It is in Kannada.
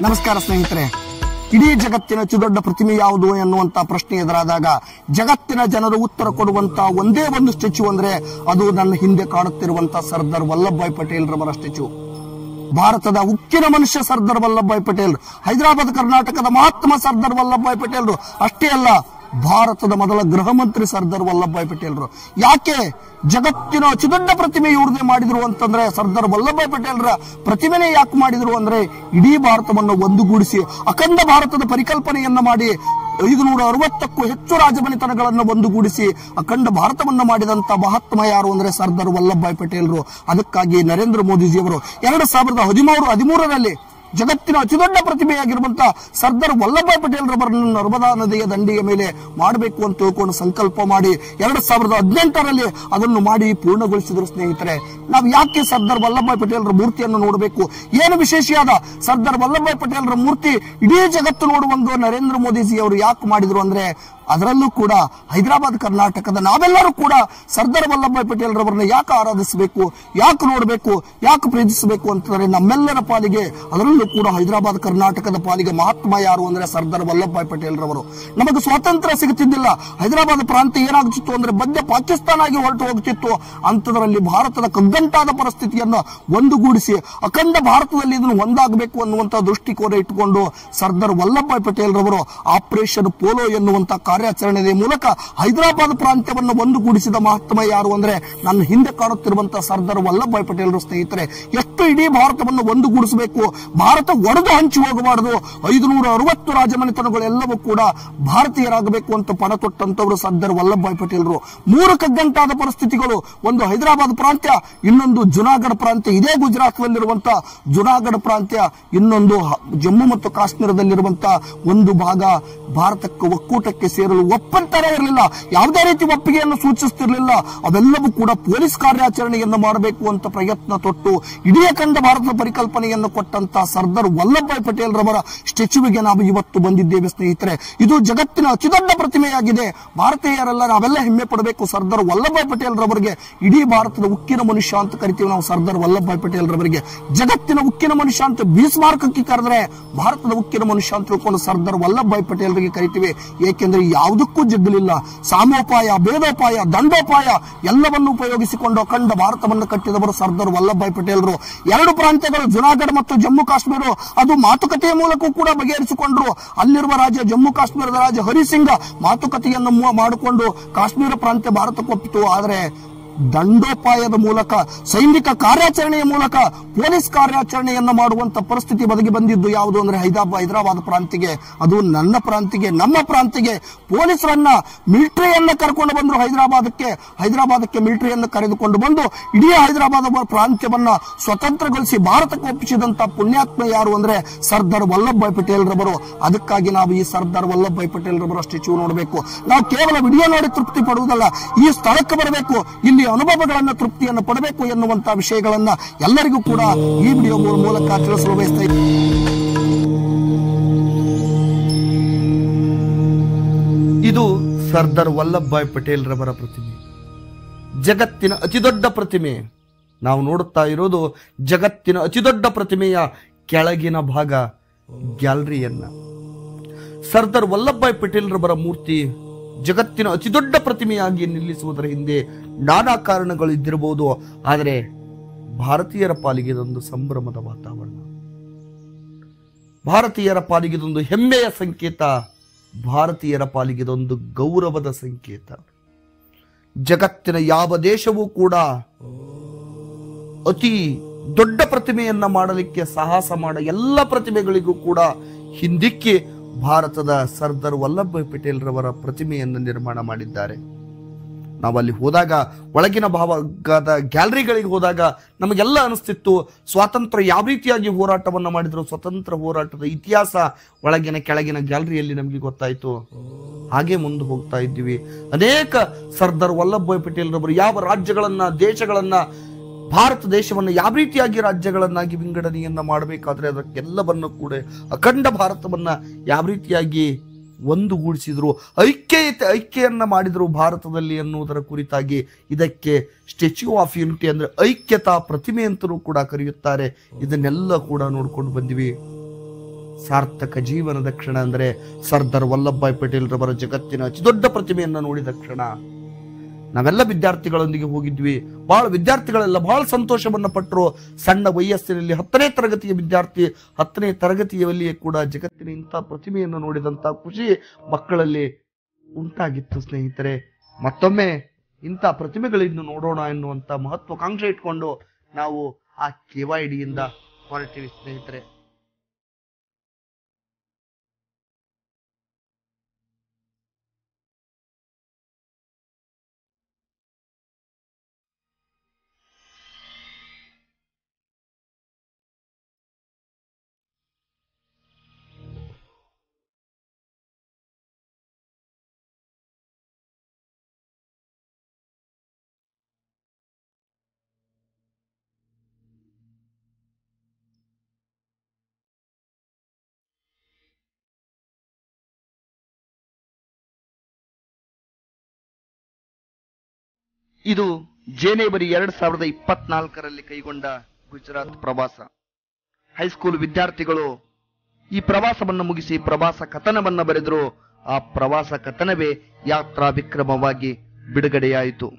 ನಮಸ್ಕಾರ ಸ್ನೇಹಿತರೆ. ಇಡೀ ಜಗತ್ತಿನ ಅತಿದೊಡ್ಡ ಪ್ರತಿಮೆ ಯಾವುದು ಎನ್ನುವಂತ ಪ್ರಶ್ನೆ ಎದುರಾದಾಗ ಜಗತ್ತಿನ ಜನರು ಉತ್ತರ ಕೊಡುವಂತ ಒಂದೇ ಒಂದು ಸ್ಟ್ಯಾಚ್ಯೂ ಅಂದ್ರೆ ಅದು ನನ್ನ ಹಿಂದೆ ಕಾಣುತ್ತಿರುವಂತ ಸರ್ದಾರ್ ವಲ್ಲಭಭಾಯ್ ಪಟೇಲ್ ರವರ ಸ್ಟ್ಯಾಚ್ಯೂ. ಭಾರತದ ಉಕ್ಕಿನ ಮನುಷ್ಯ ಸರ್ದಾರ್ ವಲ್ಲಭಭಾಯ್ ಪಟೇಲ್, ಹೈದರಾಬಾದ್ ಕರ್ನಾಟಕದ ಮಹಾತ್ಮ ಸರ್ದಾರ್ ವಲ್ಲಭಭಾಯ್ ಪಟೇಲ್ ಅಷ್ಟೇ ಅಲ್ಲ, ಭಾರತದ ಮೊದಲ ಗೃಹ ಮಂತ್ರಿ ಸರ್ದಾರ್ ವಲ್ಲಭಭಾಯ್ ಪಟೇಲ್ರು. ಯಾಕೆ ಜಗತ್ತಿನ ಅತಿದೊಡ್ಡ ಪ್ರತಿಮೆ ಇವ್ರದೇ ಮಾಡಿದ್ರು ಅಂತಂದ್ರೆ ಸರ್ದಾರ್ ವಲ್ಲಭಭಾಯ್ ಪಟೇಲ್ರ ಪ್ರತಿಮೆನೇ ಯಾಕೆ ಮಾಡಿದ್ರು ಅಂದ್ರೆ ಇಡೀ ಭಾರತವನ್ನು ಒಂದುಗೂಡಿಸಿ ಅಖಂಡ ಭಾರತದ ಪರಿಕಲ್ಪನೆಯನ್ನ ಮಾಡಿ 560ಕ್ಕೂ ಹೆಚ್ಚು ರಾಜಮನೆತನಗಳನ್ನು ಒಂದುಗೂಡಿಸಿ ಅಖಂಡ ಭಾರತವನ್ನ ಮಾಡಿದಂತ ಮಹಾತ್ಮ ಯಾರು ಅಂದ್ರೆ ಸರ್ದಾರ್ ವಲ್ಲಭಭಾಯ್ ಪಟೇಲ್ರು. ಅದಕ್ಕಾಗಿ ನರೇಂದ್ರ ಮೋದಿಜಿಯವರು 2013ರಲ್ಲಿ ಜಗತ್ತಿನ ಅತಿದೊಡ್ಡ ಪ್ರತಿಭೆಯಾಗಿರುವಂತ ಸರ್ದಾರ್ ವಲ್ಲಭಭಾಯ್ ಪಟೇಲ್ ರವರನ್ನು ನರ್ಮದಾ ನದಿಯ ದಂಡೆಯ ಮೇಲೆ ಮಾಡಬೇಕು ಅಂತ ತಿಳ್ಕೊಂಡು ಸಂಕಲ್ಪ ಮಾಡಿ 2018ರಲ್ಲಿ ಅದನ್ನು ಮಾಡಿ ಪೂರ್ಣಗೊಳಿಸಿದ್ರು. ಸ್ನೇಹಿತರೆ, ನಾವು ಯಾಕೆ ಸರ್ದಾರ್ ವಲ್ಲಭಭಾಯ್ ಪಟೇಲ್ರ ಮೂರ್ತಿಯನ್ನು ನೋಡಬೇಕು? ಏನು ವಿಶೇಷವಾದ ಸರ್ದಾರ್ ವಲ್ಲಭಭಾಯ್ ಪಟೇಲ್ರ ಮೂರ್ತಿ ಇಡೀ ಜಗತ್ತು ನೋಡುವಂಗ ನರೇಂದ್ರ ಮೋದಿಜಿ ಅವರು ಯಾಕೆ ಮಾಡಿದ್ರು ಅಂದ್ರೆ ಅದರಲ್ಲೂ ಕೂಡ ಹೈದರಾಬಾದ್ ಕರ್ನಾಟಕದ ನಾವೆಲ್ಲರೂ ಕೂಡ ಸರ್ದಾರ್ ವಲ್ಲಭಭಾಯ್ ಪಟೇಲ್ ರವರನ್ನ ಯಾಕೆ ಆರಾಧಿಸಬೇಕು, ಯಾಕೆ ನೋಡಬೇಕು, ಯಾಕೆ ಪ್ರೀತಿಸಬೇಕು ಅಂತಂದ್ರೆ ನಮ್ಮೆಲ್ಲರ ಪಾಲಿಗೆ, ಅದರಲ್ಲೂ ಕೂಡ ಹೈದರಾಬಾದ್ ಕರ್ನಾಟಕದ ಪಾಲಿಗೆ ಮಹಾತ್ಮ ಯಾರು ಅಂದ್ರೆ ಸರ್ದಾರ್ ವಲ್ಲಭಭಾಯ್ ಪಟೇಲ್ ರವರು. ನಮಗೆ ಸ್ವಾತಂತ್ರ್ಯ ಸಿಗುತ್ತಿದ್ದಿಲ್ಲ, ಹೈದರಾಬಾದ್ ಪ್ರಾಂತ್ಯ ಏನಾಗುತ್ತಿತ್ತು ಅಂದ್ರೆ ಮಧ್ಯ ಪಾಕಿಸ್ತಾನ ಆಗಿ ಹೊರಟು ಹೋಗುತ್ತಿತ್ತು. ಅಂತದರಲ್ಲಿ ಭಾರತದ ಕಗ್ಗಂಟಾದ ಪರಿಸ್ಥಿತಿಯನ್ನು ಒಂದುಗೂಡಿಸಿ ಅಖಂಡ ಭಾರತದಲ್ಲಿ ಇದನ್ನು ಒಂದಾಗಬೇಕು ಅನ್ನುವಂತ ದೃಷ್ಟಿಕೋನ ಇಟ್ಟುಕೊಂಡು ಸರ್ದಾರ್ ವಲ್ಲಭಭಾಯ್ ಪಟೇಲ್ ರವರು ಆಪರೇಷನ್ ಪೋಲೋ ಎನ್ನುವಂತ ಕಾರ್ಯಾಚರಣೆಯ ಮೂಲಕ ಹೈದರಾಬಾದ್ ಪ್ರಾಂತ್ಯವನ್ನು ಒಂದುಗೂಡಿಸಿದ ಮಹಾತ್ಮ ಯಾರು ಅಂದ್ರೆ ನನ್ನ ಹಿಂದೆ ಕಾಣುತ್ತಿರುವಂತಹ ಸರ್ದಾರ್ ವಲ್ಲಭಭಾಯ್ ಪಟೇಲ್. ಸ್ನೇಹಿತರೆ, ಎಷ್ಟು ಇಡೀ ಭಾರತವನ್ನು ಒಂದುಗೂಡಿಸಬೇಕು, ಭಾರತ ಒಡೆದು ಹಂಚಿ ಹೋಗಬಾರದು, 560 ರಾಜಮನೆತನಗಳೆಲ್ಲವೂ ಕೂಡ ಭಾರತೀಯರಾಗಬೇಕು ಅಂತ ಪಣ ತೊಟ್ಟಂತವರು ಸರ್ದಾರ್ ವಲ್ಲಭಭಾಯ್ ಪಟೇಲ್ರು. 3 ಕಗ್ಗಂಟಾದ ಪರಿಸ್ಥಿತಿಗಳು, ಒಂದು ಹೈದರಾಬಾದ್ ಪ್ರಾಂತ್ಯ, ಇನ್ನೊಂದು ಜುನಾಗಢ ಪ್ರಾಂತ್ಯ, ಇದೇ ಗುಜರಾತ್ನಲ್ಲಿರುವಂತ ಜುನಾಗಢ ಪ್ರಾಂತ್ಯ, ಇನ್ನೊಂದು ಜಮ್ಮು ಮತ್ತು ಕಾಶ್ಮೀರದಲ್ಲಿರುವಂತಹ ಒಂದು ಭಾಗ ಭಾರತಕ್ಕೆ ಒಕ್ಕೂಟಕ್ಕೆ ಸೇರಲು ಒಪ್ಪಂತರ ಇರಲಿಲ್ಲ, ಯಾವುದೇ ರೀತಿ ಒಪ್ಪಿಗೆಯನ್ನು ಸೂಚಿಸುತ್ತಿರಲಿಲ್ಲ. ಅವೆಲ್ಲವೂ ಕೂಡ ಪೊಲೀಸ್ ಕಾರ್ಯಾಚರಣೆಯನ್ನು ಮಾಡಬೇಕು ಅಂತ ಪ್ರಯತ್ನ ತೊಟ್ಟು ಇಡೀ ಅಖಂಡ ಭಾರತದ ಪರಿಕಲ್ಪನೆಯನ್ನು ಕೊಟ್ಟಂತ ಸರ್ದಾರ್ ವಲ್ಲಭಭಾಯ್ ಪಟೇಲ್ ರವರ ಸ್ಟ್ಯಾಚ್ಯೂಗೆ ನಾವು ಇವತ್ತು ಬಂದಿದ್ದೇವೆ. ಸ್ನೇಹಿತರೆ, ಇದು ಜಗತ್ತಿನ ಅತಿದೊಡ್ಡ ಪ್ರತಿಮೆಯಾಗಿದೆ. ಭಾರತೀಯರೆಲ್ಲ ನಾವೆಲ್ಲ ಹೆಮ್ಮೆ ಪಡಬೇಕು ಸರ್ದಾರ್ ವಲ್ಲಭಭಾಯ್ ಪಟೇಲ್ ರವರಿಗೆ. ಇಡೀ ಭಾರತದ ಉಕ್ಕಿನ ಮನುಷ್ಯ ಅಂತ ಕರಿತೀವಿ ನಾವು ಸರ್ದಾರ್ ವಲ್ಲಭಭಾಯ್ ಪಟೇಲ್ ರವರಿಗೆ. ಜಗತ್ತಿನ ಉಕ್ಕಿನ ಮನುಷ್ಯ ಅಂತ ಬೀಸ್ಮಾರ್ಕಕ್ಕೆ ಕರೆದ್ರೆ ಭಾರತದ ಉಕ್ಕಿನ ಮನುಷ್ಯ ಅಂತ ತಿಳ್ಕೊಂಡು ಸರ್ದಾರ್ ವಲ್ಲಭಭಾಯ್ ಪಟೇಲ್ ರಿಗೆ ಕರಿತೀವಿ. ಏಕೆಂದ್ರೆ ಯಾವುದಕ್ಕೂ ಜಗ್ಗಲಿಲ್ಲ, ಸಾಮೋಪಾಯ, ಭೇದೋಪಾಯ, ದಂಡೋಪಾಯ ಎಲ್ಲವನ್ನು ಉಪಯೋಗಿಸಿಕೊಂಡು ಅಖಂಡ ಭಾರತವನ್ನು ಕಟ್ಟಿದವರು ಸರ್ದಾರ್ ವಲ್ಲಭಭಾಯ್ ಪಟೇಲ್ರು. 2 ಪ್ರಾಂತ್ಯಗಳು ಜುನಾಗಢ ಮತ್ತು ಜಮ್ಮು ಕಾಶ್ಮೀರ ಅದು ಮಾತುಕತೆಯ ಮೂಲಕ ಕೂಡ ಬಗೆಹರಿಸಿಕೊಂಡ್ರು. ಅಲ್ಲಿರುವ ರಾಜ ಜಮ್ಮು ಕಾಶ್ಮೀರದ ರಾಜ ಹರಿಸಿಂಗ ಮಾತುಕತೆಯನ್ನು ಮಾಡಿಕೊಂಡು ಕಾಶ್ಮೀರ ಪ್ರಾಂತ್ಯ ಭಾರತಕ್ಕೊಪ್ಪಿತು. ಆದರೆ ದಂಡೋಪಾಯದ ಮೂಲಕ, ಸೈನಿಕ ಕಾರ್ಯಾಚರಣೆಯ ಮೂಲಕ ಪೊಲೀಸ್ ಕಾರ್ಯಾಚರಣೆಯನ್ನ ಮಾಡುವಂತ ಪರಿಸ್ಥಿತಿ ಒದಗಿ ಬಂದಿದ್ದು ಯಾವುದು ಅಂದ್ರೆ ಹೈದರಾಬಾದ್ ಪ್ರಾಂತಿಗೆ. ಅದು ನನ್ನ ಪ್ರಾಂತಿಗೆ, ನಮ್ಮ ಪ್ರಾಂತಿಗೆ ಪೊಲೀಸರನ್ನ, ಮಿಲಿಟರಿಯನ್ನ ಕರ್ಕೊಂಡು ಬಂದ್ರು ಹೈದರಾಬಾದಕ್ಕೆ ಮಿಲಿಟರಿಯನ್ನು ಕರೆದುಕೊಂಡು ಬಂದು ಇಡೀ ಹೈದರಾಬಾದ್ ಪ್ರಾಂತ್ಯವನ್ನ ಸ್ವತಂತ್ರಗೊಳಿಸಿ ಭಾರತಕ್ಕೆ ಒಪ್ಪಿಸಿದಂತ ಪುಣ್ಯಾತ್ಮ ಯಾರು ಅಂದ್ರೆ ಸರ್ದಾರ್ ವಲ್ಲಭಭಾಯ್ ಪಟೇಲ್ ರವರು. ಅದಕ್ಕಾಗಿ ನಾವು ಈ ಸರ್ದಾರ್ ವಲ್ಲಭಭಾಯ್ ಪಟೇಲ್ ರವರ ಸ್ಟ್ಯಾಚ್ಯೂ ನೋಡಬೇಕು. ನಾವು ಕೇವಲ ವಿಡಿಯೋ ನೋಡಿ ತೃಪ್ತಿ ಪಡುವುದಲ್ಲ, ಈ ಸ್ಥಳಕ್ಕೆ ಬರಬೇಕು, ಇಲ್ಲಿ ಅನುಭವಗಳನ್ನ, ತೃಪ್ತಿಯನ್ನು ಪಡಬೇಕು ಎನ್ನುವಂತಹ ವಿಷಯಗಳನ್ನ ಎಲ್ಲರಿಗೂ ಕೂಡ ಈ ವಿಡಿಯೋ ಮೂಲಕ ತಿಳಿಸಲು ಬಯಸ್ತಾ ಇದ್ದೀನಿ. ಇದು ಸರ್ದಾರ್ ವಲ್ಲಭಭಾಯ್ ಪಟೇಲ್ ರವರ ಪ್ರತಿಮೆ, ಜಗತ್ತಿನ ಅತಿದೊಡ್ಡ ಪ್ರತಿಮೆ. ನಾವು ನೋಡುತ್ತಾ ಇರೋದು ಜಗತ್ತಿನ ಅತಿದೊಡ್ಡ ಪ್ರತಿಮೆಯ ಕೆಳಗಿನ ಭಾಗ, ಗ್ಯಾಲರಿಯನ್ನ. ಸರ್ದಾರ್ ವಲ್ಲಭಭಾಯ್ ಪಟೇಲ್ ರವರ ಮೂರ್ತಿ ಜಗತ್ತಿನ ಅತಿದೊಡ್ಡ ಪ್ರತಿಮೆಯಾಗಿ ನಿಲ್ಲಿಸುವುದರ ಹಿಂದೆ ನಾನಾ ಕಾರಣಗಳು ಇದ್ದಿರಬಹುದು. ಆದರೆ ಭಾರತೀಯರ ಪಾಲಿಗೆ ಇದೊಂದು ಸಂಭ್ರಮದ ವಾತಾವರಣ, ಭಾರತೀಯರ ಪಾಲಿಗೆ ಇದೊಂದು ಹೆಮ್ಮೆಯ ಸಂಕೇತ, ಭಾರತೀಯರ ಪಾಲಿಗೆ ಇದೊಂದು ಗೌರವದ ಸಂಕೇತ. ಜಗತ್ತಿನ ಯಾವ ದೇಶವೂ ಕೂಡ ಅತಿ ದೊಡ್ಡ ಪ್ರತಿಮೆಯನ್ನ ಮಾಡಲಿಕ್ಕೆ ಸಾಹಸ ಮಾಡ ಎಲ್ಲ ಪ್ರತಿಮೆಗಳಿಗೂ ಕೂಡ ಹಿಂದಿಕ್ಕಿ ಭಾರತದ ಸರ್ದಾರ್ ವಲ್ಲಭಭಾಯ್ ಪಟೇಲ್ ರವರ ಪ್ರತಿಮೆಯನ್ನು ನಿರ್ಮಾಣ ಮಾಡಿದ್ದಾರೆ. ನಾವಲ್ಲಿ ಹೋದಾಗ, ಒಳಗಿನ ಭಾಗದ ಗ್ಯಾಲರಿಗಳಿಗೆ ಹೋದಾಗ ನಮಗೆಲ್ಲ ಅನಿಸ್ತಿತ್ತು ಸ್ವಾತಂತ್ರ್ಯ ಯಾವ ರೀತಿಯಾಗಿ ಹೋರಾಟವನ್ನ ಮಾಡಿದ್ರು, ಸ್ವತಂತ್ರ ಹೋರಾಟದ ಇತಿಹಾಸ ಒಳಗಿನ ಕೆಳಗಿನ ಗ್ಯಾಲರಿಯಲ್ಲಿ ನಮಗೆ ಗೊತ್ತಾಯ್ತು. ಹಾಗೆ ಮುಂದೆ ಹೋಗ್ತಾ ಇದ್ದೀವಿ. ಅನೇಕ ಸರ್ದಾರ್ ವಲ್ಲಭಭಾಯ್ ಪಟೇಲ್ ರವರು ಯಾವ ರಾಜ್ಯಗಳನ್ನ, ದೇಶಗಳನ್ನ, ಭಾರತ ದೇಶವನ್ನು ಯಾವ ರೀತಿಯಾಗಿ ರಾಜ್ಯಗಳನ್ನಾಗಿ ವಿಂಗಡಣೆಯನ್ನ ಮಾಡಬೇಕಾದ್ರೆ ಅದಕ್ಕೆಲ್ಲವನ್ನು ಕೂಡ ಅಖಂಡ ಭಾರತವನ್ನ ಯಾವ ರೀತಿಯಾಗಿ ಒಂದುಗೂಡಿಸಿದ್ರು, ಐಕ್ಯೆಯನ್ನ ಮಾಡಿದ್ರು ಭಾರತದಲ್ಲಿ ಅನ್ನುವುದರ ಕುರಿತಾಗಿ ಇದಕ್ಕೆ ಸ್ಟ್ಯಾಚ್ಯೂ ಆಫ್ ಯೂನಿಟಿ ಅಂದ್ರೆ ಐಕ್ಯತಾ ಪ್ರತಿಮೆ ಅಂತಲೂ ಕೂಡ ಕರೆಯುತ್ತಾರೆ. ಇದನ್ನೆಲ್ಲ ಕೂಡ ನೋಡ್ಕೊಂಡು ಬಂದಿವಿ. ಸಾರ್ಥಕ ಜೀವನದ ಕ್ಷಣ ಅಂದ್ರೆ ಸರ್ದಾರ್ ವಲ್ಲಭಭಾಯಿ ಪಟೇಲ್ ರವರ ಜಗತ್ತಿನ ಅತಿ ದೊಡ್ಡ ಪ್ರತಿಮೆಯನ್ನ ನೋಡಿದ ಕ್ಷಣ. ನಾವೆಲ್ಲ ವಿದ್ಯಾರ್ಥಿಗಳೊಂದಿಗೆ ಹೋಗಿದ್ವಿ. ವಿದ್ಯಾರ್ಥಿಗಳೆಲ್ಲ ಬಹಳ ಸಂತೋಷವನ್ನ ಪಟ್ಟರು. ಸಣ್ಣ ವಯಸ್ಸಿನಲ್ಲಿ 10ನೇ ತರಗತಿಯ ವಿದ್ಯಾರ್ಥಿ 10ನೇ ತರಗತಿಯಲ್ಲಿಯೇ ಕೂಡ ಜಗತ್ತಿನ ಇಂಥ ಪ್ರತಿಮೆಯನ್ನು ನೋಡಿದಂತ ಖುಷಿ ಮಕ್ಕಳಲ್ಲಿ ಉಂಟಾಗಿತ್ತು. ಸ್ನೇಹಿತರೆ, ಮತ್ತೊಮ್ಮೆ ಇಂಥ ಪ್ರತಿಮೆಗಳಿನ್ನು ನೋಡೋಣ ಎನ್ನುವಂತ ಮಹತ್ವಾಕಾಂಕ್ಷೆ ಇಟ್ಕೊಂಡು ನಾವು ಆ KYDಯಿಂದ ಹೊರಟಿವಿ ಸ್ನೇಹಿತರೆ. ಇದು ಜನವರಿ 2024ರಲ್ಲಿ ಕೈಗೊಂಡ ಗುಜರಾತ್ ಪ್ರವಾಸ. ಹೈಸ್ಕೂಲ್ ವಿದ್ಯಾರ್ಥಿಗಳು ಈ ಪ್ರವಾಸವನ್ನು ಮುಗಿಸಿ ಪ್ರವಾಸ ಕಥನವನ್ನ ಬರೆದರು. ಆ ಪ್ರವಾಸ ಕಥನವೇ ಯಾತ್ರಾ ವಿಕ್ರಮವಾಗಿ ಬಿಡುಗಡೆಯಾಯಿತು.